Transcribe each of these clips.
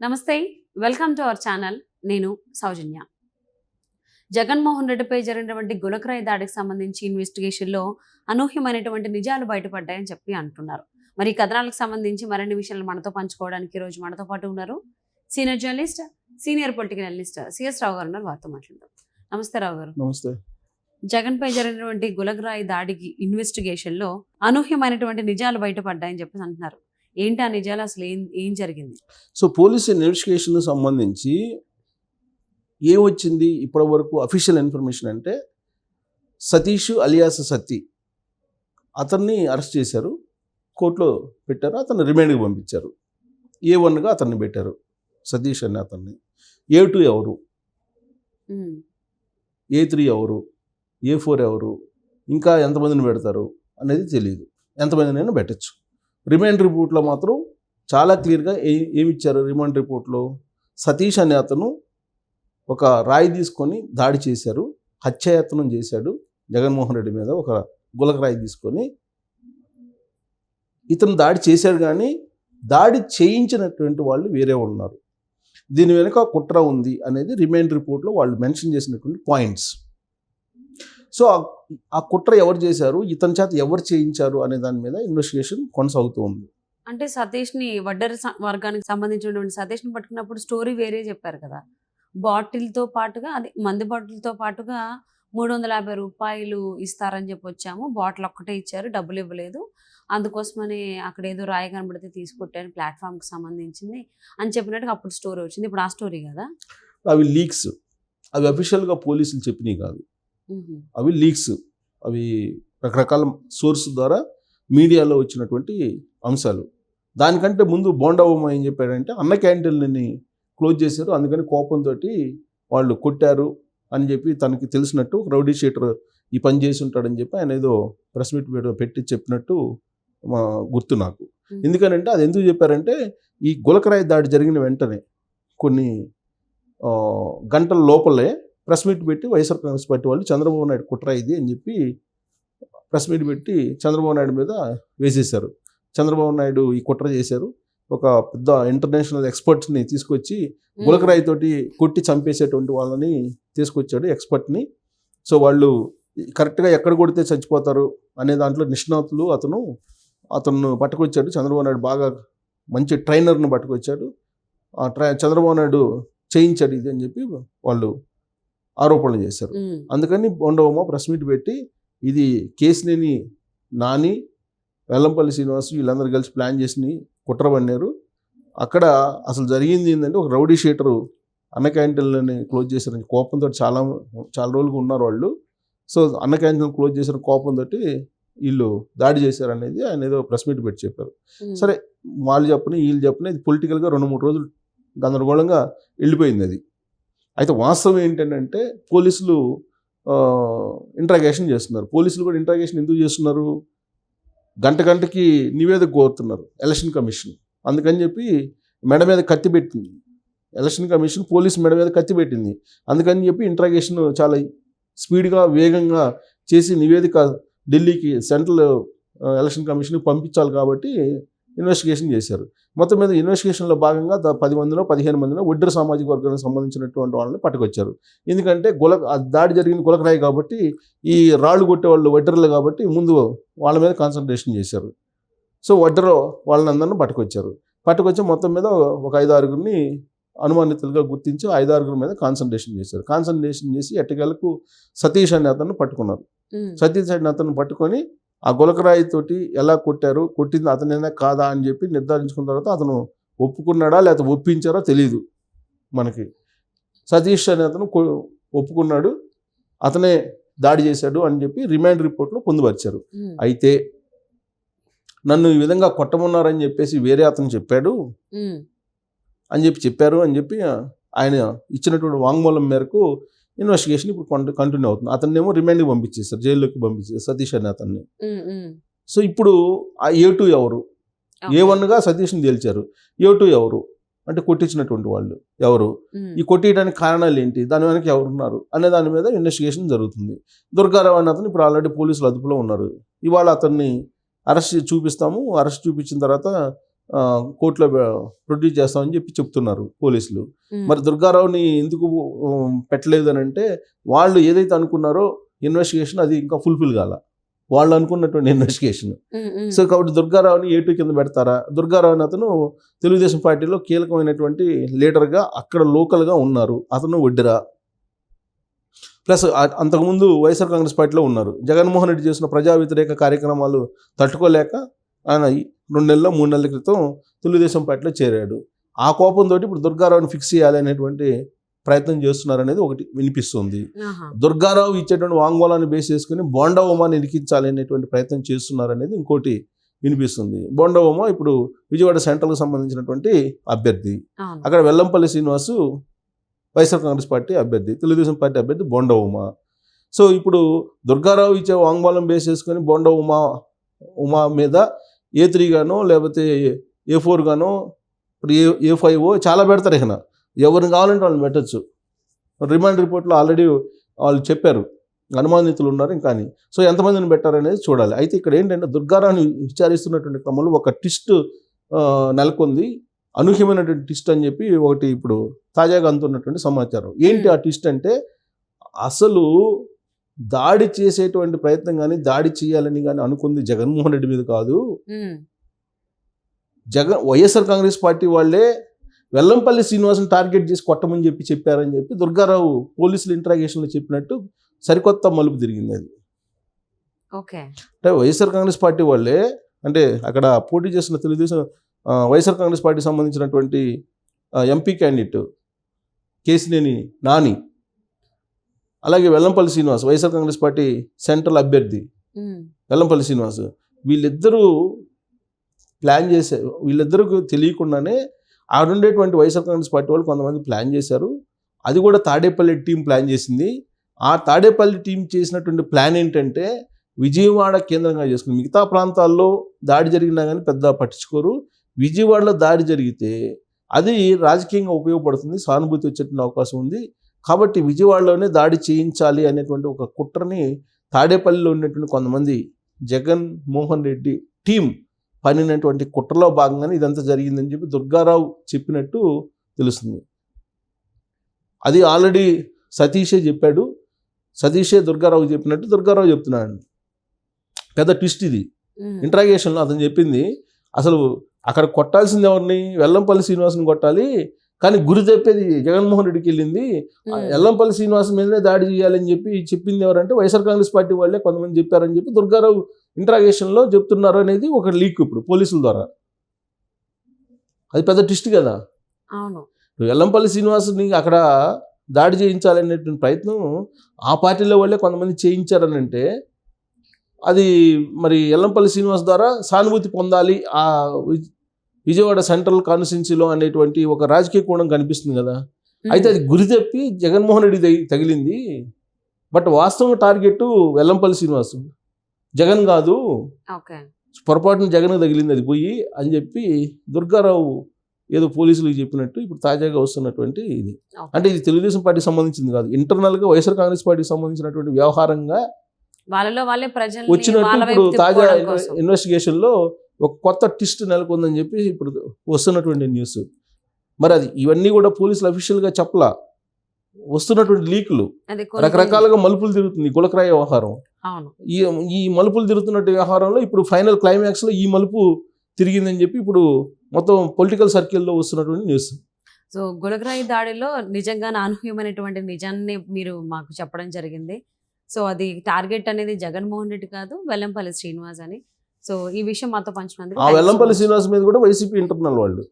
నమస్తే, welcome to our channel. నేను సౌజన్య. జగన్మోహన్ రెడ్డిపై జరిగినటువంటి గులకరాయి దాడికి సంబంధించి ఇన్వెస్టిగేషన్లో అనూహ్యమైనటువంటి నిజాలు బయటపడ్డాయని చెప్పి అంటున్నారు. మరి ఈ కథనాలకు సంబంధించి మరిన్ని విషయాలు మనతో పంచుకోవడానికి ఈ రోజు మనతో పాటు ఉన్నారు senior journalist, senior political analyst CS Rao గారు ఉన్నారు. వారితో మాట్లాడదాం. నమస్తే రావు గారు. నమస్తే. జగన్ పై జరిగినటువంటి గులకరాయి దాడికి ఇన్వెస్టిగేషన్లో అనూహ్యమైనటువంటి నిజాలు బయటపడ్డాయని చెప్పి అంటున్నారు. ఏంటి ఆ నిజాలు, అసలు ఏం జరిగింది? సో పోలీస్ ఇన్వెస్టిగేషన్ సంబంధించి ఏమొచ్చింది ఇప్పటి వరకు అఫీషియల్ ఇన్ఫర్మేషన్ అంటే, సతీష్ అలియాస్ సత్తి అతన్ని అరెస్ట్ చేశారు, కోర్టులో పెట్టారు, అతన్ని రిమాండ్కి పంపించారు. A1గా అతన్ని పెట్టారు, సతీష్ అనే అతన్ని. A2 ఎవరు, A3 ఎవరు, A4 ఎవరు, ఇంకా ఎంతమందిని పెడతారు అనేది తెలియదు. ఎంతమందినైనా పెట్టచ్చు. రిమాండ్ రిపోర్ట్లో మాత్రం చాలా క్లియర్గా ఏమిచ్చారు రిమాండ్ రిపోర్ట్లో, సతీష్ అనే అతను ఒక రాయి తీసుకొని దాడి చేశారు, హత్యాయత్నం చేశాడు జగన్మోహన్ రెడ్డి మీద. ఒక గులక రాయి తీసుకొని ఇతను దాడి చేశాడు, కానీ దాడి చేయించినటువంటి వాళ్ళు వేరే ఉన్నారు. దీని వెనుక కుట్ర ఉంది అనేది రిమాండ్ రిపోర్ట్లో వాళ్ళు మెన్షన్ చేసినటువంటి పాయింట్స్. సో ఆ కుట్ర ఎవరు చేశారు, ఇతని చేత ఎవరు చేయించారు అనే దాని మీద ఇన్వెస్టిగేషన్ కొనసాగుతూ ఉంది. అంటే సతీష్ని, వడ్డెర వర్గానికి సంబంధించినటువంటి సతీష్ని పట్టుకున్నప్పుడు స్టోరీ వేరే చెప్పారు కదా. బాటిల్తో పాటుగా, అది మందు బాటిల్తో పాటుగా 350 రూపాయలు ఇస్తారని చెప్పి వచ్చాము, బాటిల్ ఒక్కటే ఇచ్చారు, డబ్బులు ఇవ్వలేదు, అందుకోసమని అక్కడ ఏదో రాయి కనబడితే తీసుకొట్టాను ప్లాట్ఫామ్కి సంబంధించింది అని చెప్పినట్టుగా అప్పుడు స్టోరీ వచ్చింది. ఇప్పుడు ఆ స్టోరీ కదా. అవి లీక్స్, అవి అఫీషియల్గా పోలీసులు చెప్పినవి కాదు, అవి లీక్స్. అవి రకరకాల సోర్స్ ద్వారా మీడియాలో వచ్చినటువంటి అంశాలు. దానికంటే ముందు బోండాబొమ్మ ఏం చెప్పాడంటే, అన్న క్యాంటీన్ని క్లోజ్ చేశారు, అందుకని కోపంతో వాళ్ళు కొట్టారు అని చెప్పి తనకి తెలిసినట్టు రౌడీ షీటర్ ఈ పని చేసి ఉంటాడని చెప్పి ఆయన ఏదో ప్రెస్ మీట్ పెట్టి చెప్పినట్టు గుర్తు నాకు. ఎందుకనంటే అది ఎందుకు చెప్పారంటే, ఈ గులకరాయి దాడి జరిగిన వెంటనే కొన్ని గంటల లోపలే ప్రెస్ మీట్ పెట్టి వైఎస్ఆర్ కాంగ్రెస్ పార్టీ వాళ్ళు చంద్రబాబు నాయుడు కుట్ర ఇది అని చెప్పి ప్రెస్ మీట్ పెట్టి చంద్రబాబు నాయుడు మీద వేసేశారు. చంద్రబాబు నాయుడు ఈ కుట్ర చేశారు, ఒక పెద్ద ఇంటర్నేషనల్ ఎక్స్పర్ట్ని తీసుకొచ్చి గులకరాయితోటి కొట్టి చంపేసేటువంటి వాళ్ళని తీసుకొచ్చాడు, ఎక్స్పర్ట్ని. సో వాళ్ళు కరెక్ట్గా ఎక్కడ కొడితే చచ్చిపోతారు అనే దాంట్లో నిష్ణాతులు. అతను పట్టుకొచ్చాడు చంద్రబాబు నాయుడు, బాగా మంచి ట్రైనర్ను పట్టుకొచ్చాడు. చంద్రబాబు నాయుడు చేయించాడు ఇది అని చెప్పి వాళ్ళు ఆరోపణలు చేశారు. అందుకని బొండబొమ్మ ప్రెస్ మీట్ పెట్టి ఇది కేసినేని నాని, వెల్లంపల్లి శ్రీనివాసు వీళ్ళందరూ కలిసి ప్లాన్ చేసి కుట్ర పన్నారు. అక్కడ అసలు జరిగింది ఏంటంటే, ఒక రౌడీ షీటరు అన్న క్యాంటీన్లని క్లోజ్ చేశారని కోపంతో చాలా రోజులుగా ఉన్నారు వాళ్ళు. సో అన్న క్యాంటీన్ క్లోజ్ చేసిన కోపంతో వీళ్ళు దాడి చేశారనేది ఆయన ఏదో ప్రెస్ మీట్ పెట్టి చెప్పారు. సరే, వాళ్ళు చెప్పని వీళ్ళు చెప్పని ఇది పొలిటికల్గా 2-3 రోజులు గందరగోళంగా వెళ్ళిపోయింది అది. అయితే వాస్తవం ఏంటంటే, పోలీసులు ఇంట్రాగేషన్ చేస్తున్నారు. పోలీసులు కూడా ఇంట్రాగేషన్ ఎందుకు చేస్తున్నారు, గంటకి నివేదిక కోరుతున్నారు ఎలక్షన్ కమిషన్. అందుకని చెప్పి మెడ మీద కత్తి పెట్టింది ఎలక్షన్ కమిషన్, పోలీసు మెడ మీద కత్తి పెట్టింది. అందుకని చెప్పి ఇంట్రాగేషన్ చాలా స్పీడ్గా వేగంగా చేసి నివేదిక ఢిల్లీకి సెంట్రల్ ఎలక్షన్ కమిషన్కి పంపించాలి కాబట్టి ఇన్వెస్టిగేషన్ చేశారు. మొత్తం మీద ఇన్వెస్టిగేషన్లో భాగంగా 10 మందిలో 15 మందిలో వడ్డెర సామాజిక వర్గానికి సంబంధించినటువంటి వాళ్ళని పట్టుకొచ్చారు. ఎందుకంటే దాడి జరిగింది గులకరాయి కాబట్టి, ఈ రాళ్ళు కొట్టే వాళ్ళు వడ్డెరలు కాబట్టి ముందు వాళ్ళ మీద కాన్సన్ట్రేషన్ చేశారు. సో వడ్డెర వాళ్ళందరినీ పట్టుకొచ్చి మొత్తం మీద ఒక 5-6 అనుమానితులుగా గుర్తించి 5-6 మీద కాన్సన్ట్రేషన్ చేశారు. కాన్సన్ట్రేషన్ చేసి ఎట్టకేలకు సతీష్ అనే అతను పట్టుకున్నారు. సతీష్ అనే అతను పట్టుకొని ఆ గులకరాయి తోటి ఎలా కొట్టారు, కొట్టింది అతనేనా కాదా అని చెప్పి నిర్ధారించుకున్న తర్వాత అతను ఒప్పుకున్నాడా లేకపోతే ఒప్పించారో తెలియదు మనకి. సతీష్ అనే అతను ఒప్పుకున్నాడు, అతనే దాడి చేశాడు అని చెప్పి రిమాండ్ రిపోర్ట్లో పొందుపరిచారు. అయితే నన్ను ఈ విధంగా కొట్టమన్నారని చెప్పేసి వేరే అతను చెప్పారు అని చెప్పి ఆయన ఇచ్చినటువంటి వాంగ్మూలం మేరకు ఇన్వెస్టిగేషన్ ఇప్పుడు కంటిన్యూ అవుతుంది. అతన్నేమో రిమాండ్కి పంపించేశారు, జైల్లోకి పంపించేశారు సతీష్ అనే అతన్ని. సో ఇప్పుడు ఆ A2 ఎవరు, A1గా సతీష్ని తేల్చారు, A2 ఎవరు అంటే కొట్టించినటువంటి వాళ్ళు ఎవరు, ఈ కొట్టియడానికి కారణాలు ఏంటి, దాని వెనక ఎవరున్నారు అనే దాని మీద ఇన్వెస్టిగేషన్ జరుగుతుంది. దుర్గారావు అనే అతను ఇప్పుడు ఆల్రెడీ పోలీసులు అదుపులో ఉన్నారు. ఇవాళ అతన్ని అరెస్ట్ చూపిస్తాము, అరెస్ట్ చూపించిన తర్వాత కోర్టులో ప్రొడ్యూస్ చేస్తామని చెప్పి చెప్తున్నారు పోలీసులు. ఉమ్, మరి దుర్గారావుని ఎందుకు పెట్టలేదు అని అంటే, వాళ్ళు ఏదైతే అనుకున్నారో ఇన్వెస్టిగేషన్ అది ఇంకా ఫుల్ఫిల్ కాల, వాళ్ళు అనుకున్నటువంటి ఇన్వెస్టిగేషన్. ఉమ్, ఉమ్, సో కాబట్టి దుర్గారావుని A2 కింద పెడతారా? దుర్గారావు అతను తెలుగుదేశం పార్టీలో కీలకమైనటువంటి లీడర్గా అక్కడ లోకల్గా ఉన్నారు, అతను వడ్డిరా. ప్లస్ అంతకుముందు వైఎస్ఆర్ కాంగ్రెస్ పార్టీలో ఉన్నారు. జగన్మోహన్ రెడ్డి చేసిన ప్రజా వ్యతిరేక కార్యక్రమాలు తట్టుకోలేక ఆయన 2 నెలలు 3 నెలల క్రితం తెలుగుదేశం పార్టీలో చేరాడు. ఆ కోపంతో ఇప్పుడు దుర్గారావుని ఫిక్స్ చేయాలి అనేటువంటి ప్రయత్నం చేస్తున్నారనేది ఒకటి వినిపిస్తుంది. ఆహా, దుర్గారావు ఇచ్చేటువంటి వాంగ్మూలాన్ని బేస్ చేసుకుని బోండా ఉమాని ఇరికించాలి అనేటువంటి ప్రయత్నం చేస్తున్నారనేది ఇంకోటి వినిపిస్తుంది. బోండా ఉమా ఇప్పుడు విజయవాడ సెంట్రల్కి సంబంధించినటువంటి అభ్యర్థి. అవును, అక్కడ వెల్లంపల్లి శ్రీనివాసు వైఎస్ఆర్ కాంగ్రెస్ పార్టీ అభ్యర్థి, తెలుగుదేశం పార్టీ అభ్యర్థి బోండా ఉమా. సో ఇప్పుడు దుర్గారావు ఇచ్చే వాంగ్మూలం బేస్ చేసుకొని బోండా ఉమా మీద A3 గానో లేకపోతే A4 గానో ఇప్పుడు A5 చాలా పెడతారు. ఇక ఎవరిని కావాలంటే వాళ్ళని పెట్టచ్చు. రిమాండ్ రిపోర్ట్లో ఆల్రెడీ వాళ్ళు చెప్పారు అనుమానితులు ఉన్నారు ఇంకా అని. సో ఎంతమందిని పెట్టారనేది చూడాలి. అయితే ఇక్కడ ఏంటంటే దుర్గారావుని విచారిస్తున్నటువంటి క్రమంలో ఒక ట్విస్ట్ నెలకొంది, అనూహ్యమైనటువంటి ట్విస్ట్ అని చెప్పి ఒకటి ఇప్పుడు తాజాగా అందుతున్నటువంటి సమాచారం. ఏంటి ఆ ట్విస్ట్ అంటే, అసలు దాడి చేసేటువంటి ప్రయత్నం కానీ దాడి చేయాలని కానీ అనుకుంది జగన్మోహన్ రెడ్డి మీద కాదు. ఉమ్, వైఎస్ఆర్ కాంగ్రెస్ పార్టీ వాళ్ళే వెల్లంపల్లి శ్రీనివాసుని టార్గెట్ చేసి కొట్టమని చెప్పారని చెప్పి దుర్గారావు పోలీసులు ఇంట్రాగేషన్లో చెప్పినట్టు సరికొత్త మలుపు తిరిగింది అది. ఓకే, అంటే వైఎస్ఆర్ కాంగ్రెస్ పార్టీ వాళ్ళే, అంటే అక్కడ పోటీ చేస్తున్న తెలుగుదేశం వైఎస్ఆర్ కాంగ్రెస్ పార్టీకి సంబంధించినటువంటి MP క్యాండిడేట్ కేసినేని నాని, అలాగే వెల్లంపల్లి శ్రీనివాస్ వైఎస్ఆర్ కాంగ్రెస్ పార్టీ సెంట్రల్ అభ్యర్థి ఉమ్, వెల్లంపల్లి శ్రీనివాస్, వీళ్ళిద్దరూ ప్లాన్ చేశారు. వీళ్ళిద్దరికి తెలియకుండానే ఆడుండేటువంటి వైఎస్ఆర్ కాంగ్రెస్ పార్టీ వాళ్ళు కొంతమంది ప్లాన్ చేశారు. అది కూడా తాడేపల్లి టీం ప్లాన్ చేసింది. ఆ తాడేపల్లి టీం చేసినటువంటి ప్లాన్ ఏంటంటే, విజయవాడ కేంద్రంగా చేసుకుని మిగతా ప్రాంతాల్లో దాడి జరిగినా కానీ పెద్ద పట్టించుకోరు, విజయవాడలో దాడి జరిగితే అది రాజకీయంగా ఉపయోగపడుతుంది, సానుభూతి వచ్చేటువంటి అవకాశం ఉంది, కాబట్టి విజయవాడలోనే దాడి చేయించాలి అనేటువంటి ఒక కుట్రని తాడేపల్లిలో ఉన్నటువంటి కొంతమంది జగన్మోహన్ రెడ్డి టీం పనినటువంటి కుట్రలో భాగంగానే ఇదంతా జరిగిందని చెప్పి దుర్గారావు చెప్పినట్టు తెలుస్తుంది. అది ఆల్రెడీ సతీషే చెప్పాడు, సతీషే దుర్గారావు చెప్పినట్టు దుర్గారావు చెప్తున్నాడు. పెద్ద ట్విస్ట్ ఇది. ఉమ్, ఇంట్రాగేషన్లో అతను చెప్పింది, అసలు అక్కడ కొట్టాల్సింది ఎవరిని? వెల్లంపల్లి శ్రీనివాసుని కొట్టాలి, కానీ గురి తప్పేది జగన్మోహన్ రెడ్డికి వెళ్ళింది. వెల్లంపల్లి శ్రీనివాస్ మీదనే దాడి చేయాలని చెప్పి చెప్పింది ఎవరంటే వైఎస్ఆర్ కాంగ్రెస్ పార్టీ వాళ్ళే కొంతమంది చెప్పారని చెప్పి దుర్గారావు ఇంట్రాగేషన్లో చెప్తున్నారు అనేది ఒక లీక్ ఇప్పుడు పోలీసుల ద్వారా. అది పెద్ద ట్విస్ట్ కదా. అవును, వెల్లంపల్లి శ్రీనివాసుని అక్కడ దాడి చేయించాలనేటువంటి ప్రయత్నం ఆ పార్టీలో వాళ్ళే కొంతమంది చేయించారని అంటే, అది మరి వెల్లంపల్లి శ్రీనివాస్ ద్వారా సానుభూతి పొందాలి ఆ విజయవాడ సెంట్రల్ కాన్స్టిట్యున్సీలో అనేటువంటి ఒక రాజకీయ కోణం కనిపిస్తుంది కదా. అయితే అది గురి తప్పి జగన్మోహన్ రెడ్డి తగిలింది, బట్ వాస్తవంగా టార్గెట్ వెల్లంపల్లి శ్రీనివాస్, జగన్ కాదు, ఓకే, పొరపాటున జగన్ తగిలింది అది పోయి అని చెప్పి దుర్గారావు ఏదో పోలీసులకు చెప్పినట్టు ఇప్పుడు తాజాగా వస్తున్నటువంటి ఇది. అంటే ఇది తెలుగుదేశం పార్టీకి సంబంధించింది కాదు, ఇంటర్నల్గా వైఎస్ఆర్ కాంగ్రెస్ పార్టీకి సంబంధించినటువంటి వ్యవహారంగా వాళ్ళలో వాళ్ళే ప్రజలు వచ్చినట్టు ఇప్పుడు తాజా ఇన్వెస్టిగేషన్లో ఒక కొత్త ట్విస్ట్ నెలకొందని చెప్పి ఇప్పుడు వస్తున్నటువంటి న్యూస్. మరి అది ఇవన్నీ కూడా పోలీసులు అఫీషియల్గా చెప్పలా, వస్తున్నటువంటి లీకులు రకరకాలుగా మలుపులు తిరుగుతుంది గులకరాయి వ్యవహారం. అవును, ఈ మలుపులు తిరుగుతున్నట్టు వ్యవహారంలో ఇప్పుడు ఫైనల్ క్లైమాక్స్లో ఈ మలుపు తిరిగిందని చెప్పి ఇప్పుడు మొత్తం పొలిటికల్ సర్కిల్లో వస్తున్నటువంటి న్యూస్. సో గులకరాయి దాడిలో నిజంగానే అనూహ్యమైనటువంటి నిజాన్ని మీరు మాకు చెప్పడం జరిగింది. సో అది టార్గెట్ అనేది జగన్మోహన్ రెడ్డి కాదు, వెల్లంపల్లి శ్రీనివాస్ అని. సో ఈ విషయం మాతో పంచుకున్నందుకు ఆ వెల్లంపల్లి శ్రీనివాస్ మీద కూడా వైసీపీ ఇంటర్నల్ వాళ్ళు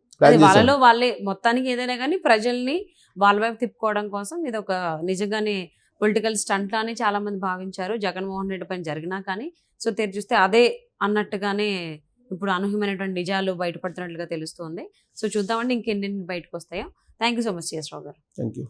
వాళ్ళలో వాళ్ళే మొత్తానికి ఏదైనా కానీ ప్రజల్ని వాళ్ళ వైపు తిప్పుకోవడం కోసం ఇది ఒక నిజంగానే పొలిటికల్ స్టంట్ అని చాలా మంది భావించారు జగన్మోహన్ రెడ్డి పైన జరిగినా కానీ. సో తెరి చూస్తే అదే అన్నట్టుగానే ఇప్పుడు అనూహ్యమైనటువంటి నిజాలు బయటపడుతున్నట్లుగా తెలుస్తుంది. సో చూద్దామండి ఇంకెన్ని బయటకు వస్తాయో. Thank you so much CS Rao గారు. Thank you.